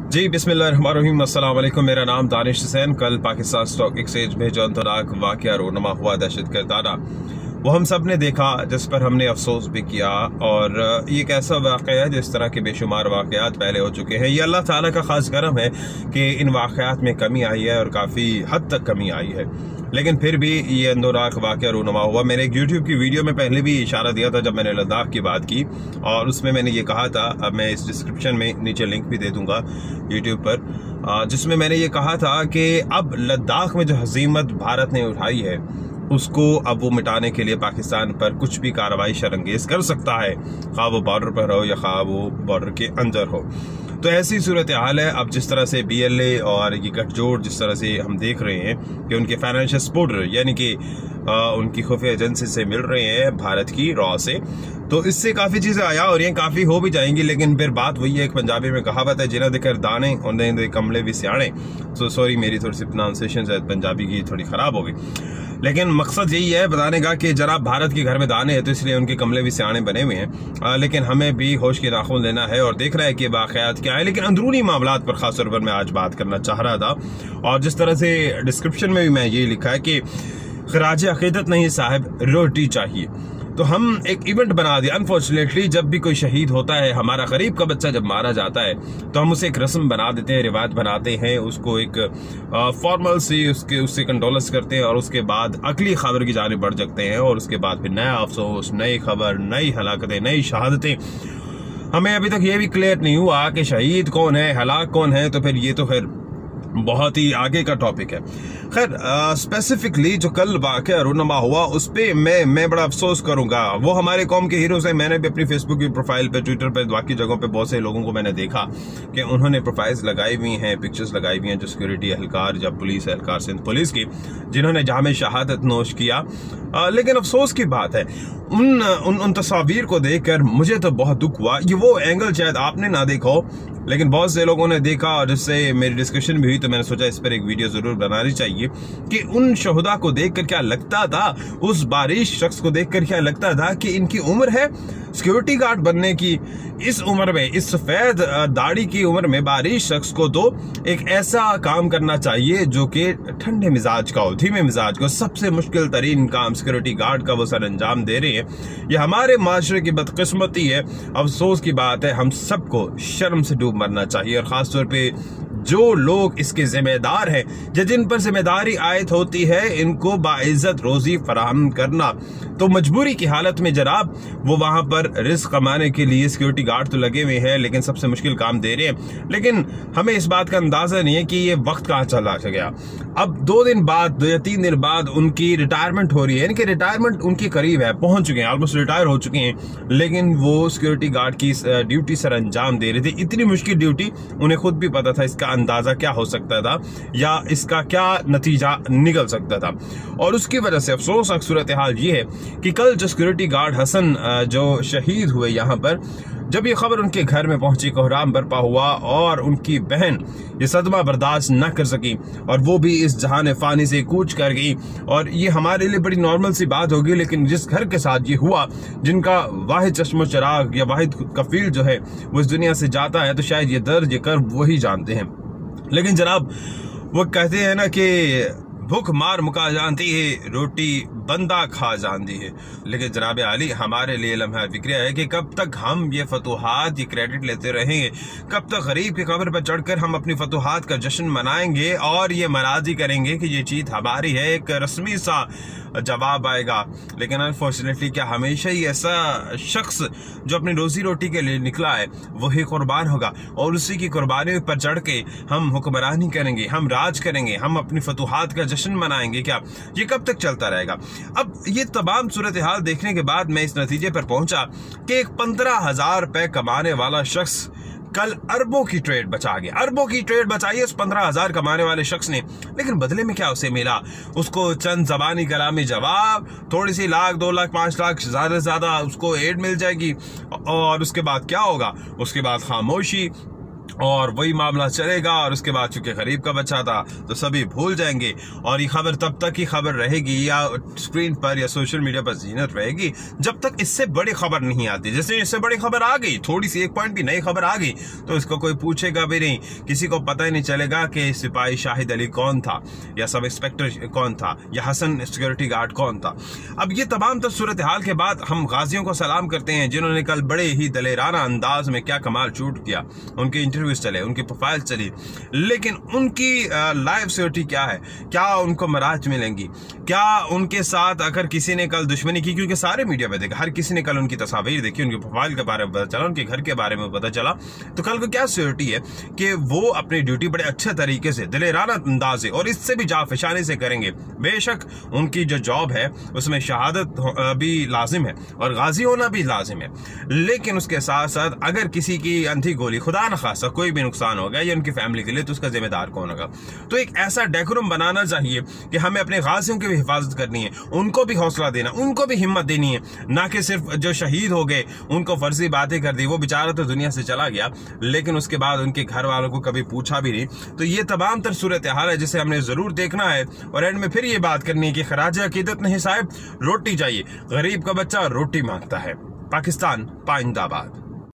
जी बिस्मिल्लाहिर्रहमानिर्रहीम, अस्सलाम वालेकुम। मेरा नाम दानिश हुसैन। कल पाकिस्तान स्टॉक एक्सचेंज में जो अंतराक वाक़या रोनमा हुआ दहशतगर्दाना, वो हम सब ने देखा, जिस पर हमने अफसोस भी किया। और ये एक ऐसा वाक़या है जिस तरह के बेशुमार वाक़यात पहले हो चुके हैं। ये अल्लाह ताला का ख़ास करम है कि इन वाक़यात में कमी आई है और काफ़ी हद तक कमी आई है, लेकिन फिर भी ये अंदराक वाक़या रोनमा हुआ। मैंने एक यूट्यूब की वीडियो में पहले भी इशारा दिया था जब मैंने लद्दाख की बात की, और उसमें मैंने ये कहा था, अब मैं इस डिस्क्रिप्शन में नीचे लिंक भी दे दूंगा यूट्यूब पर, जिसमें मैंने ये कहा था कि अब लद्दाख में जो हज़ीमत भारत ने उठाई है उसको अब वो मिटाने के लिए पाकिस्तान पर कुछ भी कार्रवाई शरंगेज कर सकता है, खा वो बॉर्डर पर हो या खा वो बॉर्डर के अंदर हो। तो ऐसी सूरत हाल है। अब जिस तरह से BLA और ये गठजोड़ जिस तरह से हम देख रहे हैं कि उनके फाइनेंशियल सपोर्टर यानी कि उनकी खुफिया एजेंसी से मिल रहे हैं भारत की रॉ से, तो इससे काफ़ी चीज़ें आया और ये काफ़ी हो भी जाएंगी। लेकिन फिर बात वही है, एक पंजाबी में कहावत है, जिन्हें देकर दाने उन्हें दे कमले भी सियाणे। तो सॉरी, मेरी थोड़ी सी प्रोनाउंसिएशन शायद पंजाबी की थोड़ी ख़राब हो गई, लेकिन मकसद यही है बताने का कि जरा भारत के घर में दाने हैं तो इसलिए उनके कमले भी सियाने बने हुए हैं। लेकिन हमें भी होश के नाखून लेना है और देख रहा है कि वाक़यात क्या है। लेकिन अंदरूनी मामलात पर खास तौर पर मैं आज बात करना चाह रहा था, और जिस तरह से डिस्क्रिप्शन में भी मैं ये लिखा है कि खराज अकीदत नहीं साहब, रोटी चाहिए। तो हम एक इवेंट बना दिया। अनफॉर्चुनेटली जब भी कोई शहीद होता है, हमारा करीब का बच्चा जब मारा जाता है, तो हम उसे एक रस्म बना देते हैं, रिवायत बनाते हैं, उसको एक फॉर्मल सी उससे कंडोलेंस करते हैं, और उसके बाद अगली खबर की जानिब बढ़ जाते हैं। और उसके बाद फिर नया अफसोस, नई खबर, नई हलाकतें, नई शहादतें। हमें अभी तक ये भी क्लियर नहीं हुआ कि शहीद कौन है, हलाक कौन है। तो फिर ये तो खैर बहुत ही आगे का टॉपिक है। खैर स्पेसिफिकली जो कल वाक़या रोनमा हुआ उस पर मैं बड़ा अफसोस करूंगा। वो हमारे कौम के हीरोज हैं। मैंने भी अपनी फेसबुक की प्रोफाइल पे, ट्विटर पे, बाकी जगहों पे बहुत से लोगों को मैंने देखा कि उन्होंने प्रोफाइल्स लगाई हुई हैं, पिक्चर्स लगाई हुई हैं, जो सिक्योरिटी एहलकार या पुलिस एहलकार, सिंध पुलिस की, जिन्होंने जाम शहादत नोश किया। लेकिन अफसोस की बात है, उन तस्वीर को देखकर मुझे तो बहुत दुख हुआ। ये वो एंगल शायद आपने ना देखा हो, लेकिन बहुत से लोगों ने देखा, और जिससे मेरी डिस्कशन भी हुई, तो मैंने सोचा इस पर एक वीडियो जरूर बनानी चाहिए कि उन शहुदा को देखकर क्या लगता था, उस बारिश शख्स को देखकर क्या लगता था कि इनकी उम्र है सिक्योरिटी गार्ड बनने की। इस उम्र में, इस सफेद दाढ़ी की उम्र में बारिश शख्स को तो एक ऐसा काम करना चाहिए जो कि ठंडे मिजाज का हो, धीमे मिजाज का। सबसे मुश्किल तरीन काम सिक्योरिटी गार्ड का वो सर अंजाम दे रहे हैं। यह हमारे माशरे की बदकिस्मती है, अफसोस की बात है। हम सबको शर्म से डूब मरना चाहिए, और खास तौर पे जो लोग इसके जिम्मेदार हैं, जिन पर जिम्मेदारी आयत होती है, इनको बाइज्जत रोजी फराहम करना। तो मजबूरी की हालत में जनाब वो वहां पर रिस्क कमाने के लिए सिक्योरिटी गार्ड तो लगे हुए हैं, लेकिन सबसे मुश्किल काम दे रहे हैं। लेकिन हमें इस बात का अंदाजा नहीं है कि ये वक्त कहाँ चला गया। अब 2 दिन बाद, 2 या 3 दिन बाद उनकी रिटायरमेंट हो रही है, यानी कि रिटायरमेंट उनके करीब है, पहुंच चुके हैं, ऑलमोस्ट रिटायर हो चुके हैं। लेकिन वो सिक्योरिटी गार्ड की ड्यूटी सर अंजाम दे रहे थे। इतनी मुश्किल ड्यूटी, उन्हें खुद भी पता था इसका अंदाजा क्या हो सकता था या इसका क्या नतीजा निकल सकता था। और उसकी वजह से अफसोसनाक सूरत हाल ये है कि कल जो सिक्योरिटी गार्ड हसन जो शहीद हुए यहाँ पर, जब ये खबर उनके घर में पहुंची, कोहराम बरपा हुआ, और उनकी बहन ये सदमा बर्दाश्त न कर सकी और वो भी इस जहान फानी से कूच कर गई। और ये हमारे लिए बड़ी नॉर्मल सी बात होगी, लेकिन जिस घर के साथ ये हुआ, जिनका वाहिद चश्मो चिराग या वाहिद कफील जो है वो इस दुनिया से जाता है, तो शायद ये दर्द, ये कर्ब वही जानते हैं। लेकिन जनाब वो कहते हैं ना कि भूख मार मुका जानती है, रोटी बंदा खा जानती है। लेकिन जनाब आली, हमारे लिए लम्हा फिक्रिया है कि कब तक हम ये फतूहात, ये क्रेडिट लेते रहेंगे, कब तक गरीब की कब्र पर चढ़कर हम अपनी फतूहात का जश्न मनाएंगे और ये मराजी करेंगे कि ये चीज हमारी है, एक रस्मी सा जवाब आएगा। लेकिन अनफॉर्चुनेटली क्या हमेशा ही ऐसा शख्स जो अपनी रोजी रोटी के लिए निकला है वही कुर्बान होगा, और उसी की कुर्बानी पर चढ़ के हम हुक्मरानी करेंगे, हम राज करेंगे, हम अपनी फतूहात का जश्न मनाएंगे? क्या ये कब तक चलता रहेगा? अब ये तमाम सूरत हाल देखने के बाद मैं इस नतीजे पर पहुंचा कि एक 15,000 रुपए कमाने वाला शख्स कल अरबों की ट्रेड बचा गया। अरबों की ट्रेड बचाई है उस 15,000 कमाने वाले शख्स ने। लेकिन बदले में क्या उसे मिला? उसको चंद जबानी कलामी जवाब, थोड़ी सी लाख, 2 लाख, 5 लाख ज्यादा से ज्यादा उसको एड मिल जाएगी, और उसके बाद क्या होगा? उसके बाद खामोशी, और वही मामला चलेगा। और उसके बाद चूंकि गरीब का बच्चा था तो सभी भूल जाएंगे और ये खबर तब तक ही खबर रहेगी या स्क्रीन पर या सोशल मीडिया पर जीनत रहेगी जब तक इससे बड़ी खबर नहीं आती। जैसे इससे बड़ी खबर आ गई, थोड़ी सी 1 पॉइंट भी नई खबर आ गई तो इसको कोई पूछेगा भी नहीं, किसी को पता ही नहीं चलेगा कि सिपाही शाहिद अली कौन था या सब इंस्पेक्टर कौन था या हसन सिक्योरिटी गार्ड कौन था। अब ये तमाम तो सूरत हाल के बाद हम गाजियों को सलाम करते हैं जिन्होंने कल बड़े ही दलेराना अंदाज में क्या कमाल शूट किया, उनके इंटरव्यूज चले, उनकी प्रोफाइल चली, लेकिन उनकी लाइव सिक्योरिटी क्या है, क्या उनको मराज मिलेंगी, क्या उनके साथ अगर किसी ने कल दुश्मनी की, क्योंकि सारे मीडिया पे देखा, हर किसी ने कल उनकी तस्वीर देखी, उनकी प्रोफाइल के बारे में पता चला, उनके घर के बारे में पता चला, तो कल को क्या सिक्योरिटी है कि वो अपनी ड्यूटी बड़े अच्छे तरीके से दलेराना अंदाज से और इससे भी जाफिशानी से करेंगे। बेशक उनकी जो जॉब है उसमें शहादत भी लाजिम है और गाजी होना भी लाजिम है, लेकिन उसके साथ साथ अगर किसी की अंधी गोली खुदा न खासा कोई भी नुकसान हो गया या उनकी फैमिली के लिए तो उसका जिम्मेदार कौन होगा। तो एक ऐसा डेकोरम बनाना चाहिए कि हमें अपने गाजियों की भी हिफाजत करनी है, उनको भी हौसला देना, उनको भी हिम्मत देनी है, ना कि सिर्फ जो शहीद हो गए उनको फर्जी बातें कर दी, वो बेचारा तो दुनिया से चला गया लेकिन उसके बाद उनके घर वालों को कभी पूछा भी नहीं। तो ये तमाम तर सूरत हाल है जिसे हमने जरूर देखना है और एंड में फिर ये बात करनी है कि खराज अकीदत नहीं साहब, रोटी चाहिए, गरीब का बच्चा रोटी मांगता है। पाकिस्तान पाइंदाबाद।